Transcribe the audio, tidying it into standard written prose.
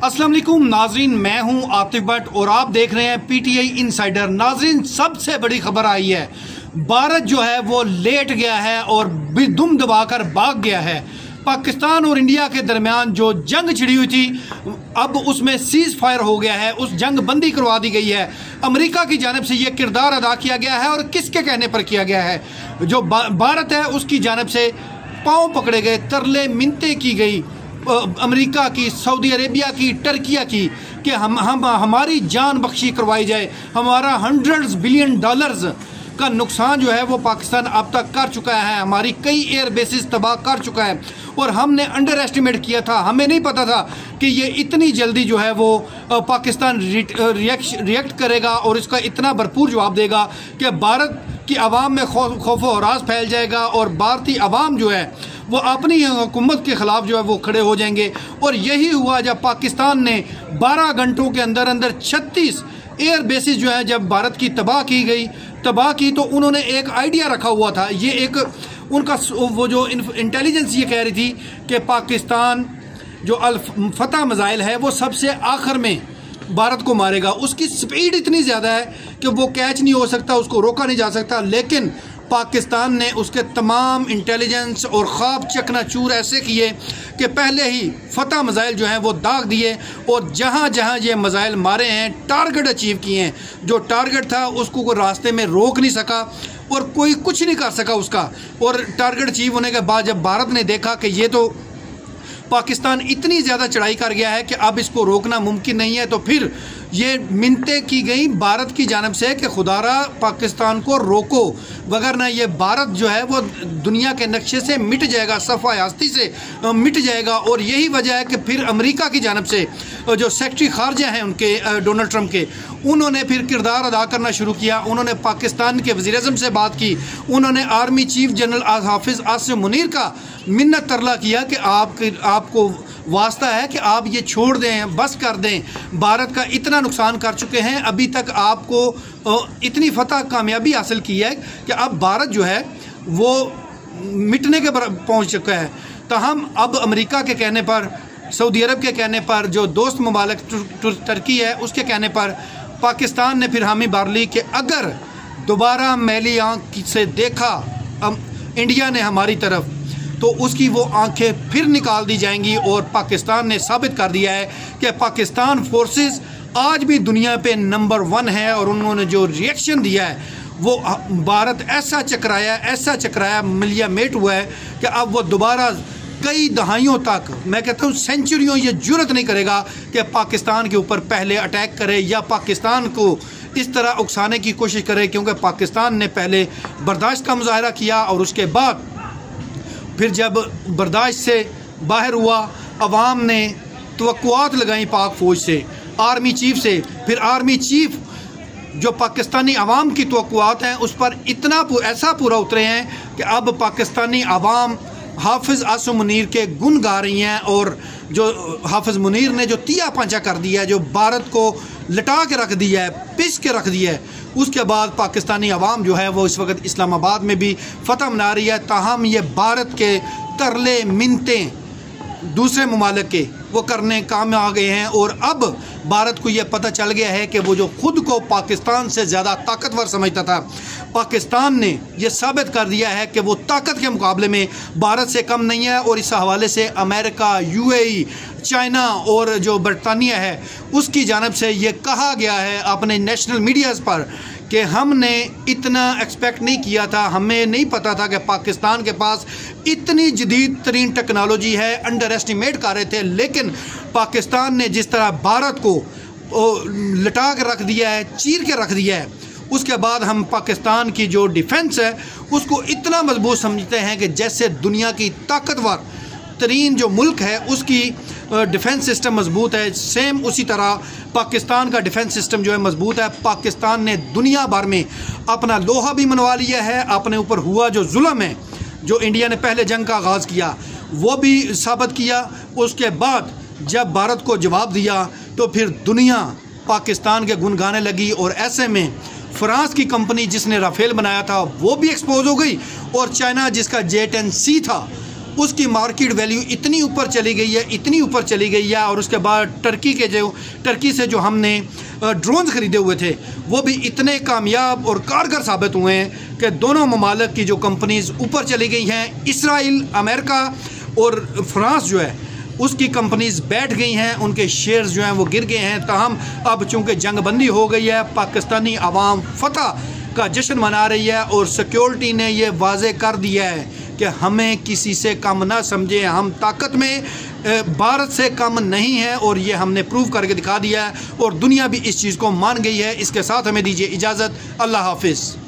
अस्सलाम वालेकुम नाजरीन, मैं हूं आतिफ भट्ट और आप देख रहे हैं पीटीआई इनसाइडर। नाजरीन, सबसे बड़ी खबर आई है, भारत जो है वो लेट गया है और दुम दबाकर भाग गया है। पाकिस्तान और इंडिया के दरमियान जो जंग छिड़ी हुई थी, अब उसमें सीज फायर हो गया है, उस जंग बंदी करवा दी गई है। अमेरिका की जानिब से ये किरदार अदा किया गया है और किसके कहने पर किया गया है? जो भारत है उसकी जानिब से पाँव पकड़े गए, तरले मिन्नतें की गई अमेरिका की, सऊदी अरेबिया की, टर्किया की कि हमारी जान बख्शी करवाई जाए। हमारा $100 बिलियन का नुकसान जो है वो पाकिस्तान अब तक कर चुका है, हमारी कई एयर बेसिस तबाह कर चुका है और हमने अंडर एस्टिमेट किया था। हमें नहीं पता था कि ये इतनी जल्दी जो है वो पाकिस्तान रिएक्ट करेगा और इसका इतना भरपूर जवाब देगा कि भारत की आवाम में खौफ व हरास फैल जाएगा और भारतीय आवाम जो है वो अपनी हुकूमत के ख़िलाफ़ जो है वो खड़े हो जाएंगे। और यही हुआ जब पाकिस्तान ने 12 घंटों के अंदर अंदर 36 एयर बेसिस जो है जब भारत की तबाह की तो उन्होंने एक आइडिया रखा हुआ था। ये एक उनका वो जो इंटेलिजेंस ये कह रही थी कि पाकिस्तान जो अल फतह मिसाइल है वो सबसे आखिर में भारत को मारेगा। उसकी स्पीड इतनी ज़्यादा है कि वो कैच नहीं हो सकता, उसको रोका नहीं जा सकता। लेकिन पाकिस्तान ने उसके तमाम इंटेलिजेंस और ख्वाब चकनाचूर ऐसे किए कि पहले ही फतह मिसाइल जो हैं वो दाग दिए और जहाँ जहाँ ये मिसाइल मारे हैं टारगेट अचीव किए हैं। जो टारगेट था उसको कोई रास्ते में रोक नहीं सका और कोई कुछ नहीं कर सका उसका। और टारगेट अचीव होने के बाद जब भारत ने देखा कि ये तो पाकिस्तान इतनी ज़्यादा चढ़ाई कर गया है कि अब इसको रोकना मुमकिन नहीं है, तो फिर ये मिन्नतें की गई भारत की जानिब से कि खुदारा पाकिस्तान को रोको, वगरना ये भारत जो है वो दुनिया के नक्शे से मिट जाएगा, सफ़ा हस्ती से मिट जाएगा। और यही वजह है कि फिर अमेरिका की जानिब से जो सेक्रेटरी खारजा हैं उनके डोनाल्ड ट्रंप के, उन्होंने फिर किरदार अदा करना शुरू किया। उन्होंने पाकिस्तान के वज़ीर-ए-आज़म से बात की, उन्होंने आर्मी चीफ जनरल हाफिज़ आसिम मुनीर का मिन्नत तरला किया कि आपको वास्ता है कि आप ये छोड़ दें, बस कर दें, भारत का इतना नुकसान कर चुके हैं, अभी तक आपको इतनी फतह कामयाबी हासिल की है कि अब भारत जो है वो मिटने के पहुंच चुका है। तो हम अब अमेरिका के कहने पर, सऊदी अरब के कहने पर, जो दोस्त ममालिक टर्की है उसके कहने पर पाकिस्तान ने फिर हामी भर ली कि अगर दोबारा मैली आँख से देखा इंडिया ने हमारी तरफ तो उसकी वो आंखें फिर निकाल दी जाएंगी। और पाकिस्तान ने साबित कर दिया है कि पाकिस्तान फोर्सेस आज भी दुनिया पे नंबर 1 है और उन्होंने जो रिएक्शन दिया है वो भारत ऐसा चकराया मिलिया मेट हुआ है कि अब वो दोबारा कई दहाइयों तक, मैं कहता हूँ सेंचुरियों, ये जुर्रत नहीं करेगा कि पाकिस्तान के ऊपर पहले अटैक करे या पाकिस्तान को इस तरह उकसाने की कोशिश करे, क्योंकि पाकिस्तान ने पहले बर्दाश्त का मुजाहरा किया और उसके बाद फिर जब बर्दाश्त से बाहर हुआ, अवाम ने तवक्कुआत लगाई पाक फ़ौज से, आर्मी चीफ से। फिर आर्मी चीफ जो पाकिस्तानी अवाम की तवक्कुआत हैं उस पर इतना ऐसा पूरा उतरे हैं कि अब पाकिस्तानी अवाम हाफिज़ आसिम मुनीर के गुण गा रही हैं। और जो हाफिज़ मुनीर ने जो तिया पांचा कर दिया है, जो भारत को लटा के रख दिया है, पिस के रख दिया है, उसके बाद पाकिस्तानी अवाम जो है वो इस वक्त इस्लामाबाद में भी फतह मना रही है। ताहम ये भारत के तरले मिन्नतें दूसरे ममालिक के वो करने काम आ गए हैं। और अब भारत को ये पता चल गया है कि वो जो खुद को पाकिस्तान से ज़्यादा ताकतवर समझता था, पाकिस्तान ने ये साबित कर दिया है कि वो ताकत के मुकाबले में भारत से कम नहीं है। और इस हवाले से अमेरिका, यूएई, चाइना और जो बरतानिया है उसकी जानिब से ये कहा गया है अपने नेशनल मीडियाज़ पर कि हमने इतना एक्सपेक्ट नहीं किया था, हमें नहीं पता था कि पाकिस्तान के पास इतनी जदीद तरीन टेक्नोलॉजी है, अंडर एस्टिमेट कर रहे थे। लेकिन पाकिस्तान ने जिस तरह भारत को लटा के रख दिया है, चीर के रख दिया है, उसके बाद हम पाकिस्तान की जो डिफेंस है उसको इतना मजबूत समझते हैं कि जैसे दुनिया की ताकतवर तरीन जो मुल्क है उसकी डिफेंस सिस्टम मजबूत है, सेम उसी तरह पाकिस्तान का डिफेंस सिस्टम जो है मजबूत है। पाकिस्तान ने दुनिया भर में अपना लोहा भी मनवा लिया है, अपने ऊपर हुआ जो जुल्म है, जो इंडिया ने पहले जंग का आगाज़ किया वो भी साबित किया। उसके बाद जब भारत को जवाब दिया तो फिर दुनिया पाकिस्तान के गुण गाने लगी। और ऐसे में फ्रांस की कंपनी जिसने राफेल बनाया था वो भी एक्सपोज हो गई और चाइना जिसका J-10C था उसकी मार्केट वैल्यू इतनी ऊपर चली गई है, इतनी ऊपर चली गई है। और उसके बाद टर्की से जो हमने ड्रोन्स ख़रीदे हुए थे वो भी इतने कामयाब और कारगर साबित हुए हैं कि दोनों ममालिक की जो कंपनीज़ ऊपर चली गई हैं। इसराइल, अमेरिका और फ्रांस जो है उसकी कंपनीज़ बैठ गई हैं, उनके शेयर्स जो हैं वो गिर गए हैं। ताहम अब चूँकि जंगबंदी हो गई है, पाकिस्तानी आवाम फतह का जश्न मना रही है और सिक्योरिटी ने यह वाज़े कर दिया है कि हमें किसी से कम ना समझें, हम ताकत में भारत से कम नहीं है। और ये हमने प्रूव करके दिखा दिया है और दुनिया भी इस चीज़ को मान गई है। इसके साथ हमें दीजिए इजाज़त। अल्लाह हाफिज़।